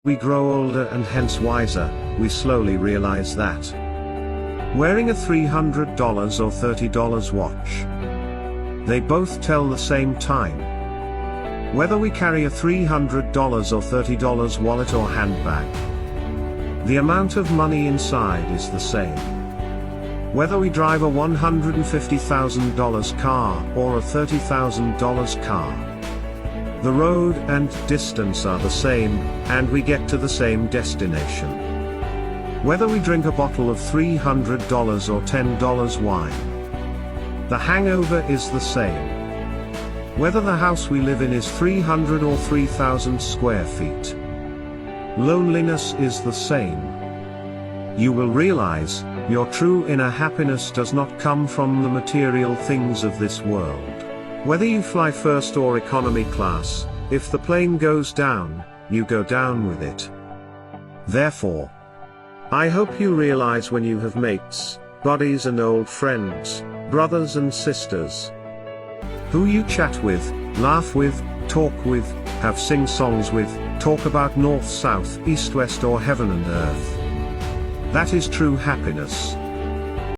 We grow older and hence wiser, we slowly realize that wearing a $300 or $30 watch, they both tell the same time. Whether we carry a $300 or $30 wallet or handbag, the amount of money inside is the same. Whether we drive a $150,000 car or a $30,000 car, the road and distance are the same, and we get to the same destination. Whether we drink a bottle of $300 or $10 wine, the hangover is the same. Whether the house we live in is 300 or 3,000 square feet, loneliness is the same. You will realize, your true inner happiness does not come from the material things of this world. Whether you fly first or economy class, if the plane goes down, you go down with it. Therefore, I hope you realize when you have mates, buddies and old friends, brothers and sisters, who you chat with, laugh with, talk with, have sing-songs with, talk about north, south, east, west or heaven and earth. That is true happiness.